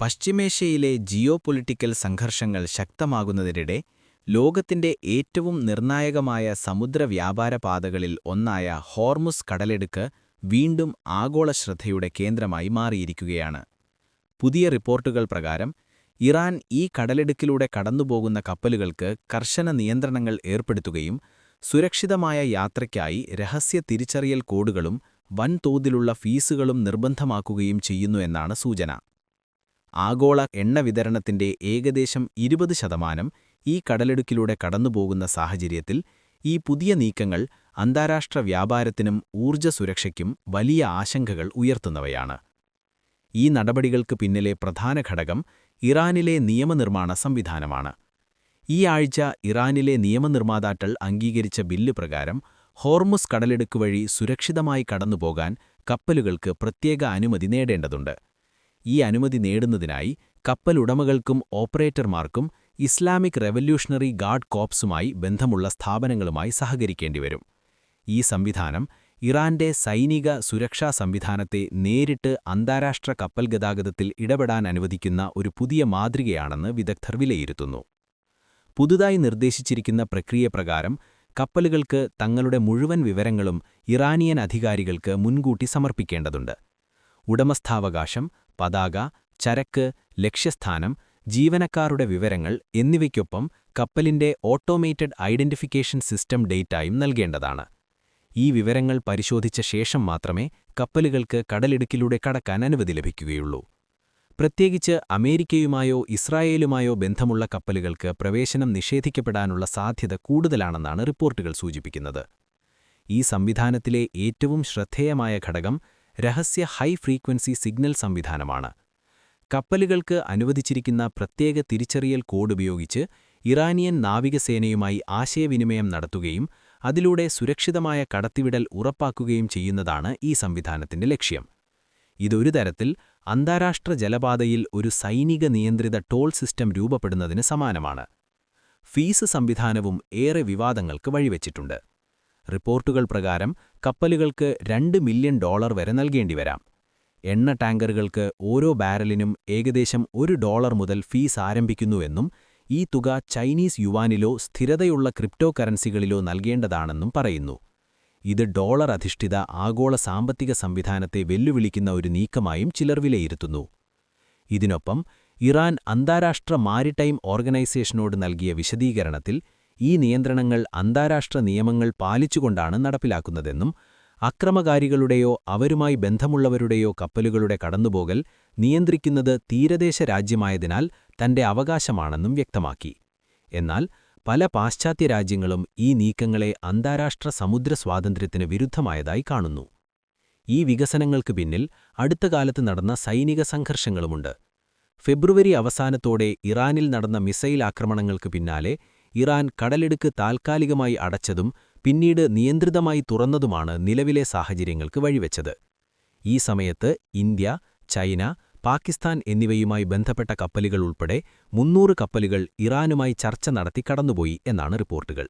പശ്ചിമേഷ്യയിലെ ജിയോപൊളിറ്റിക്കൽ സംഘർഷങ്ങൾ ശക്തമാകുന്നതിനിടെ ലോകത്തിന്റെ ഏറ്റവും നിർണായകമായ സമുദ്രവ്യാപാര പാതകളിൽ ഒന്നായ ഹോർമുസ് കടലിടുക്ക് വീണ്ടും ആഗോള ശ്രദ്ധയുടെ കേന്ദ്രമായി മാറിയിരിക്കുകയാണ്. പുതിയ റിപ്പോർട്ടുകൾ പ്രകാരം ഇറാൻ ഈ കടലിടുക്കിലൂടെ കടന്നുപോകുന്ന കപ്പലുകൾക്ക് കർശന നിയന്ത്രണങ്ങൾ ഏർപ്പെടുത്തുകയും സുരക്ഷിതമായ യാത്രയ്ക്കായി രഹസ്യ തിരിച്ചറിയൽ കോഡുകളും വൻതോതിലുള്ള ഫീസുകളും നിർബന്ധമാക്കുകയും ചെയ്യുന്നു എന്നാണ് സൂചന. ആഗോള എണ്ണ വിതരണത്തിന്റെ ഏകദേശം 20% ഈ കടലിടുക്കിലൂടെ കടന്നുപോകുന്ന സാഹചര്യത്തിൽ ഈ പുതിയ നീക്കങ്ങൾ അന്താരാഷ്ട്ര വ്യാപാരത്തിനും ഊർജ്ജ സുരക്ഷയ്ക്കും വലിയ ആശങ്കകൾ ഉയർത്തുന്നവയാണ്. ഈ നടപടികൾക്ക് പിന്നിലെ പ്രധാന ഘടകം ഇറാനിലെ നിയമനിർമ്മാണ സംവിധാനമാണ്. ഈ ആഴ്ച ഇറാനിലെ നിയമനിർമ്മാതാക്കൾ അംഗീകരിച്ച ബില്ല് പ്രകാരം ഹോർമുസ് കടലിടുക്ക് വഴി സുരക്ഷിതമായി കടന്നുപോകാൻ കപ്പലുകൾക്ക് പ്രത്യേക അനുമതി നേടേണ്ടതുണ്ട്. ഈ അനുമതി നേടുന്നതിനായി കപ്പലുടമകൾക്കും ഓപ്പറേറ്റർമാർക്കും ഇസ്ലാമിക് റെവല്യൂഷണറി ഗാർഡ് കോർപ്സുമായി ബന്ധമുള്ള സ്ഥാപനങ്ങളുമായി സഹകരിക്കേണ്ടിവരും. ഈ സംവിധാനം ഇറാന്റെ സൈനിക സുരക്ഷാ സംവിധാനത്തെ നേരിട്ട് അന്താരാഷ്ട്ര കപ്പൽ ഗതാഗതത്തിൽ ഇടപെടാൻ അനുവദിക്കുന്ന ഒരു പുതിയ മാതൃകയാണെന്ന് വിദഗ്ധർ വിലയിരുത്തുന്നു. പുതുതായി നിർദ്ദേശിച്ചിരിക്കുന്ന പ്രക്രിയപ്രകാരം കപ്പലുകൾക്ക് തങ്ങളുടെ മുഴുവൻ വിവരങ്ങളും ഇറാനിയൻ അധികാരികൾക്ക് മുൻകൂട്ടി സമർപ്പിക്കേണ്ടതുണ്ട്. ഉടമസ്ഥാവകാശം, പതാക, ചരക്ക്, ലക്ഷ്യസ്ഥാനം, ജീവനക്കാരുടെ വിവരങ്ങൾ എന്നിവയ്ക്കൊപ്പം കപ്പലിന്റെ ഓട്ടോമേറ്റഡ് ഐഡന്റിഫിക്കേഷൻ സിസ്റ്റം ഡേറ്റയും നൽകേണ്ടതാണ്. ഈ വിവരങ്ങൾ പരിശോധിച്ച ശേഷം മാത്രമേ കപ്പലുകൾക്ക് കടലിടുക്കിലൂടെ കടക്കാൻ അനുമതി ലഭിക്കുകയുള്ളൂ. പ്രത്യേകിച്ച് അമേരിക്കയുമായോ ഇസ്രായേലുമായോ ബന്ധമുള്ള കപ്പലുകൾക്ക് പ്രവേശനം നിഷേധിക്കപ്പെടാനുള്ള സാധ്യത കൂടുതലാണെന്നാണ് റിപ്പോർട്ടുകൾ സൂചിപ്പിക്കുന്നത്. ഈ സംവിധാനത്തിലെ ഏറ്റവും ശ്രദ്ധേയമായ ഘടകം രഹസ്യ ഹൈ ഫ്രീക്വൻസി സിഗ്നൽ സംവിധാനമാണ്. കപ്പലുകൾക്ക് അനുവദിച്ചിരിക്കുന്ന പ്രത്യേക തിരിച്ചറിയൽ കോഡ് ഉപയോഗിച്ച് ഇറാനിയൻ നാവികസേനയുമായി ആശയവിനിമയം നടത്തുകയും അതിലൂടെ സുരക്ഷിതമായ കടത്തിവിടൽ ഉറപ്പാക്കുകയും ചെയ്യുന്നതാണ് ഈ സംവിധാനത്തിന്റെ ലക്ഷ്യം. ഇതൊരു തരത്തിൽ അന്താരാഷ്ട്ര ജലപാതയിൽ ഒരു സൈനിക നിയന്ത്രിത ടോൾ സിസ്റ്റം രൂപപ്പെടുന്നതിന് സമാനമാണ്. ഫീസ് സംവിധാനവും ഏറെ വിവാദങ്ങൾക്ക് വഴിവെച്ചിട്ടുണ്ട്. റിപ്പോർട്ടുകൾ പ്രകാരം കപ്പലുകൾക്ക് $2 മില്യൺ വരെ നൽകേണ്ടിവരാം. എണ്ണ ടാങ്കറുകൾക്ക് ഓരോ ബാരലിനും ഏകദേശം $1 മുതൽ ഫീസ് ആരംഭിക്കുന്നുവെന്നും ഈ തുക ചൈനീസ് യുവാനിലോ സ്ഥിരതയുള്ള ക്രിപ്റ്റോ കറൻസികളിലോ നൽകേണ്ടതാണെന്നും പറയുന്നു. ഇത് ഡോളർ അധിഷ്ഠിത ആഗോള സാമ്പത്തിക സംവിധാനത്തെ വെല്ലുവിളിക്കുന്ന ഒരു നീക്കമായും ചിലർ വിലയിരുത്തുന്നു. ഇതിനൊപ്പം ഇറാൻ അന്താരാഷ്ട്ര മാരിടൈം ഓർഗനൈസേഷനോട് നൽകിയ വിശദീകരണത്തിൽ ഈ നിയന്ത്രണങ്ങൾ അന്താരാഷ്ട്ര നിയമങ്ങൾ പാലിച്ചുകൊണ്ടാണ് നടപ്പിലാക്കുന്നതെന്നും അക്രമകാരികളുടെയോ അവരുമായി ബന്ധമുള്ളവരുടെയോ കപ്പലുകളുടെ കടന്നുപോകൽ നിയന്ത്രിക്കുന്നത് തീരദേശ രാജ്യമായതിനാൽ തന്റെ അവകാശമാണെന്നും വ്യക്തമാക്കി. എന്നാൽ പല പാശ്ചാത്യ രാജ്യങ്ങളും ഈ നീക്കങ്ങളെ അന്താരാഷ്ട്ര സമുദ്ര സ്വാതന്ത്ര്യത്തിന് വിരുദ്ധമായതായി കാണുന്നു. ഈ വികസനങ്ങൾക്ക് പിന്നിൽ അടുത്ത കാലത്ത് നടന്ന സൈനിക സംഘർഷങ്ങളുമുണ്ട്. ഫെബ്രുവരി അവസാനത്തോടെ ഇറാനിൽ നടന്ന മിസൈൽ ആക്രമണങ്ങൾക്ക് പിന്നാലെ ഇറാൻ കടലിടുക്ക് താൽക്കാലികമായി അടച്ചതും പിന്നീട് നിയന്ത്രിതമായി തുറന്നതുമാണ് നിലവിലെ സാഹചര്യങ്ങൾക്ക് വഴിവെച്ചത്. ഈ സമയത്ത് ഇന്ത്യ, ചൈന, പാകിസ്ഥാൻ എന്നിവയുമായി ബന്ധപ്പെട്ട കപ്പലുകൾ ഉൾപ്പെടെ 300 കപ്പലുകൾ ഇറാനുമായി ചർച്ച നടത്തി കടന്നുപോയി എന്നാണ് റിപ്പോർട്ടുകൾ.